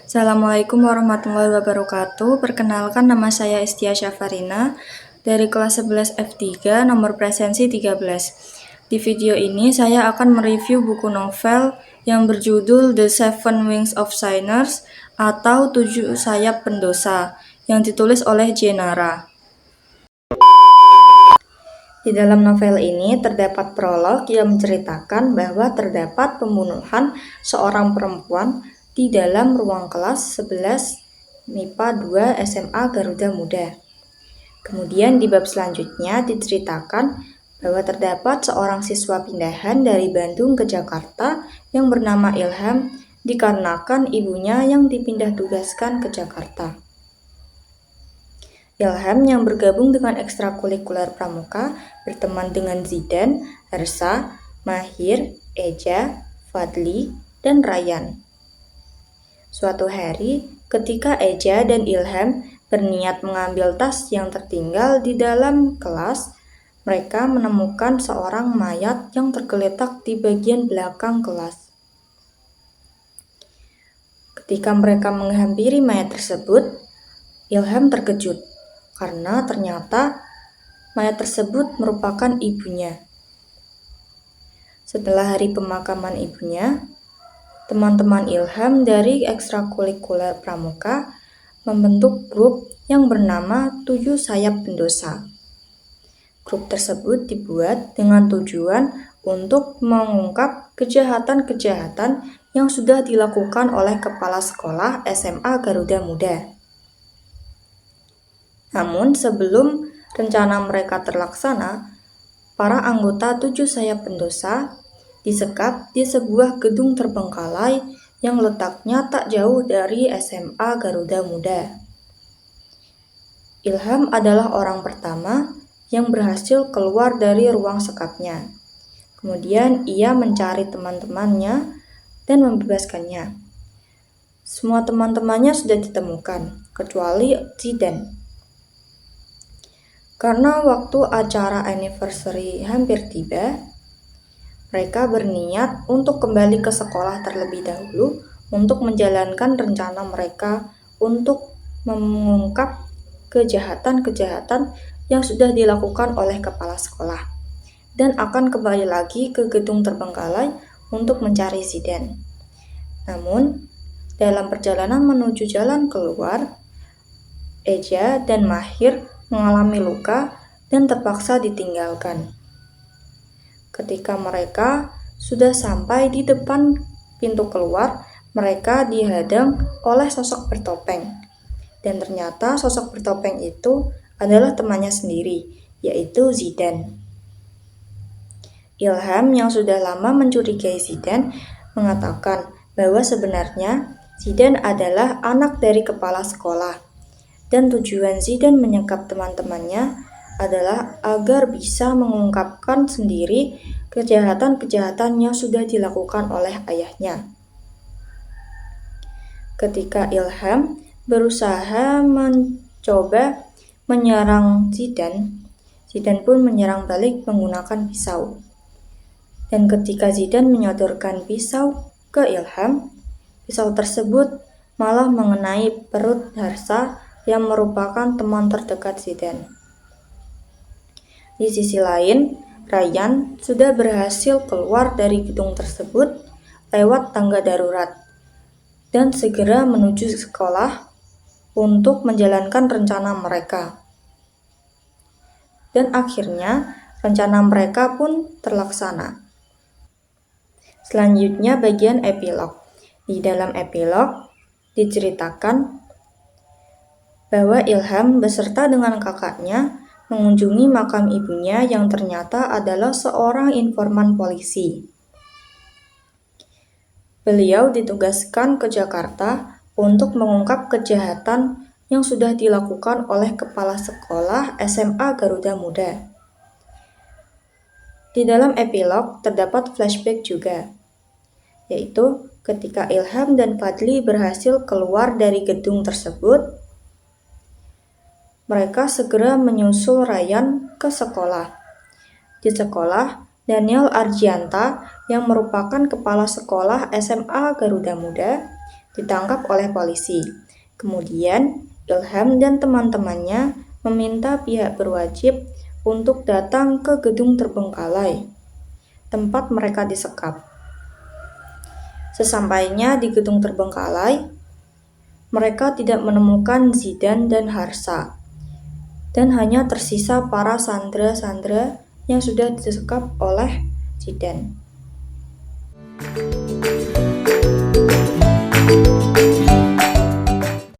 Assalamualaikum warahmatullahi wabarakatuh. Perkenalkan, nama saya Estia Syafarina dari kelas 11 F3 nomor presensi 13. Di video ini saya akan mereview buku novel yang berjudul The Seven Wings of Sinners atau 7 Sayap Pendosa yang ditulis oleh Jenara. Di dalam novel ini terdapat prolog yang menceritakan bahwa terdapat pembunuhan seorang perempuan di dalam ruang kelas 11 MIPA 2 SMA Garuda Muda. Kemudian di bab selanjutnya diceritakan bahwa terdapat seorang siswa pindahan dari Bandung ke Jakarta yang bernama Ilham dikarenakan ibunya yang dipindah tugaskan ke Jakarta. Ilham yang bergabung dengan ekstrakurikuler pramuka berteman dengan Zidan, Hersa, Mahir, Eja, Fadli, dan Ryan. Suatu hari, ketika Eja dan Ilham berniat mengambil tas yang tertinggal di dalam kelas, mereka menemukan seorang mayat yang tergeletak di bagian belakang kelas. Ketika mereka menghampiri mayat tersebut, Ilham terkejut karena ternyata mayat tersebut merupakan ibunya. Setelah hari pemakaman ibunya, teman-teman Ilham dari ekstrakurikuler pramuka membentuk grup yang bernama 7 Sayap Pendosa. Grup tersebut dibuat dengan tujuan untuk mengungkap kejahatan-kejahatan yang sudah dilakukan oleh kepala sekolah SMA Garuda Muda. Namun sebelum rencana mereka terlaksana, para anggota 7 Sayap Pendosa disekap di sebuah gedung terbengkalai yang letaknya tak jauh dari SMA Garuda Muda. Ilham adalah orang pertama yang berhasil keluar dari ruang sekapnya. Kemudian ia mencari teman-temannya dan membebaskannya. Semua teman-temannya sudah ditemukan, kecuali Zidan. Karena waktu acara anniversary hampir tiba, mereka berniat untuk kembali ke sekolah terlebih dahulu untuk menjalankan rencana mereka untuk mengungkap kejahatan-kejahatan yang sudah dilakukan oleh kepala sekolah dan akan kembali lagi ke gedung terbengkalai untuk mencari Zidan. Namun, dalam perjalanan menuju jalan keluar, Eja dan Mahir mengalami luka dan terpaksa ditinggalkan. Ketika mereka sudah sampai di depan pintu keluar, mereka dihadang oleh sosok bertopeng. Dan ternyata sosok bertopeng itu adalah temannya sendiri, yaitu Zidan. Ilham yang sudah lama mencurigai Zidan mengatakan bahwa sebenarnya Zidan adalah anak dari kepala sekolah. Dan tujuan Zidan menyekap teman-temannya adalah agar bisa mengungkapkan sendiri kejahatan-kejahatan yang sudah dilakukan oleh ayahnya. Ketika Ilham berusaha mencoba menyerang Zidan, Zidan pun menyerang balik menggunakan pisau. Dan ketika Zidan menyodorkan pisau ke Ilham, pisau tersebut malah mengenai perut Hersa yang merupakan teman terdekat Zidan. Di sisi lain, Ryan sudah berhasil keluar dari gedung tersebut lewat tangga darurat dan segera menuju sekolah untuk menjalankan rencana mereka. Dan akhirnya, rencana mereka pun terlaksana. Selanjutnya bagian epilog. Di dalam epilog diceritakan bahwa Ilham beserta dengan kakaknya mengunjungi makam ibunya yang ternyata adalah seorang informan polisi. Beliau ditugaskan ke Jakarta untuk mengungkap kejahatan yang sudah dilakukan oleh kepala sekolah SMA Garuda Muda. Di dalam epilog terdapat flashback juga, yaitu ketika Ilham dan Fadli berhasil keluar dari gedung tersebut, mereka segera menyusul Ryan ke sekolah. Di sekolah, Daniel Argianta yang merupakan kepala sekolah SMA Garuda Muda ditangkap oleh polisi. Kemudian, Ilham dan teman-temannya meminta pihak berwajib untuk datang ke gedung terbengkalai, tempat mereka disekap. Sesampainya di gedung terbengkalai, mereka tidak menemukan Zidan dan Harsa, dan hanya tersisa para sandera-sandera yang sudah disekap oleh Zidan.